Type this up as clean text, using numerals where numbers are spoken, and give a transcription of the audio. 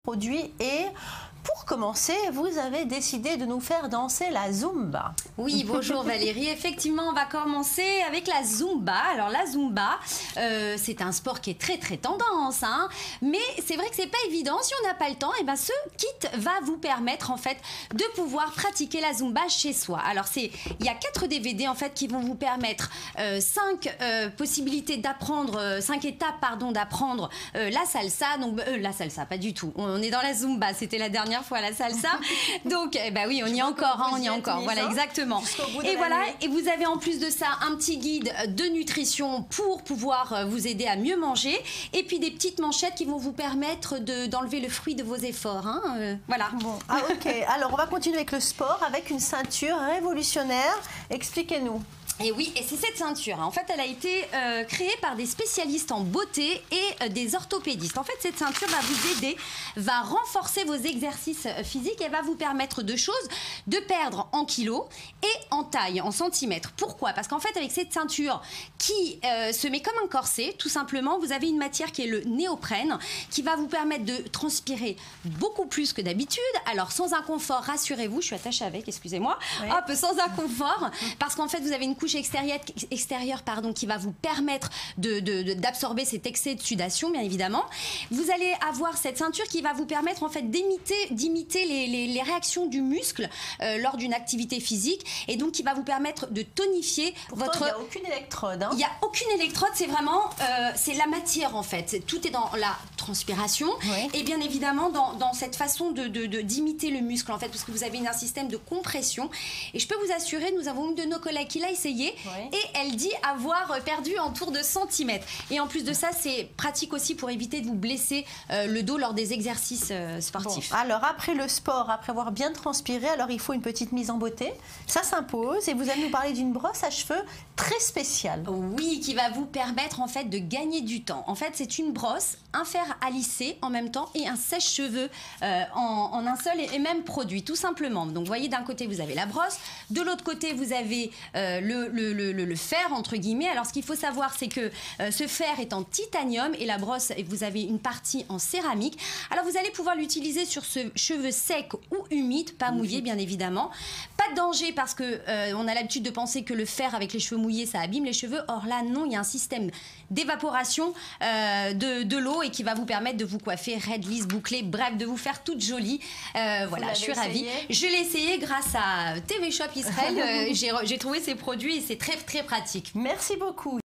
produit. Et pour commencer, vous avez décidé de nous faire danser la Zumba. Oui, bonjour Valérie. Effectivement, on va commencer avec la Zumba. Alors la Zumba, c'est un sport qui est très tendance, hein. Mais c'est vrai que c'est pas évident. Si on n'a pas le temps, et ben ce kit va vous permettre en fait de pouvoir pratiquer la Zumba chez soi. Alors il y a 4 DVD en fait qui vont vous permettre 5 possibilités d'apprendre, 5 étapes pardon d'apprendre la salsa. Donc la salsa, pas du tout. On est dans la Zumba. C'était la dernière fois la salsa. Donc bah oui, on y est encore, hein, on y est encore. Voilà, exactement. Et voilà, et vous avez en plus de ça un petit guide de nutrition pour pouvoir vous aider à mieux manger, et puis des petites manchettes qui vont vous permettre d'enlever le fruit de vos efforts, hein, voilà. Bon. Ah, ok, alors on va continuer avec le sport, avec une ceinture révolutionnaire. Expliquez-nous. Et oui, et c'est cette ceinture. En fait, elle a été créée par des spécialistes en beauté et des orthopédistes. En fait, cette ceinture va vous aider, va renforcer vos exercices physiques et va vous permettre deux choses, de perdre en kilos et en taille, en centimètres. Pourquoi? Parce qu'en fait, avec cette ceinture qui se met comme un corset, tout simplement, vous avez une matière qui est le néoprène, qui va vous permettre de transpirer beaucoup plus que d'habitude. Alors, sans inconfort, rassurez-vous, je suis attachée avec, excusez-moi. Oui. Hop, sans inconfort, parce qu'en fait, vous avez une couche extérieure qui va vous permettre d'absorber cet excès de sudation, bien évidemment. Vous allez avoir cette ceinture qui va vous permettre en fait d'imiter les réactions du muscle lors d'une activité physique, et donc qui va vous permettre de tonifier votre... Il n'y a aucune électrode. Hein. Il n'y a aucune électrode, c'est vraiment c'est la matière en fait. Tout est dans la transpiration, oui. Et bien évidemment dans cette façon d'imiter le muscle en fait, parce que vous avez un système de compression. Et je peux vous assurer, nous avons une de nos collègues qui l'a essayé. Oui. Et elle dit avoir perdu en tour de centimètres. Et en plus de ça, c'est pratique aussi pour éviter de vous blesser le dos lors des exercices sportifs. Bon, alors après le sport, après avoir bien transpiré, alors il faut une petite mise en beauté. Ça s'impose, et vous allez nous parler d'une brosse à cheveux très spéciale. Oui, qui va vous permettre en fait de gagner du temps. En fait, c'est une brosse, un fer à lisser en même temps et un sèche-cheveux en un seul et même produit, tout simplement. Donc, vous voyez, d'un côté, vous avez la brosse, de l'autre côté, vous avez le fer, entre guillemets. Alors, ce qu'il faut savoir, c'est que ce fer est en titanium et la brosse, vous avez une partie en céramique. Alors, vous allez pouvoir l'utiliser sur ce cheveu sec ou humide, pas mouillé, bien évidemment. Pas de danger parce que on a l'habitude de penser que le fer avec les cheveux mouillés, ça abîme les cheveux. Or là, non, il y a un système d'évaporation de l'eau et qui va vous permettre de vous coiffer raide, lisse, bouclée, bref, de vous faire toute jolie. Voilà, je suis ravie. Je l'ai essayé grâce à TV Shop Israël. J'ai trouvé ces produits et c'est très pratique. Merci beaucoup.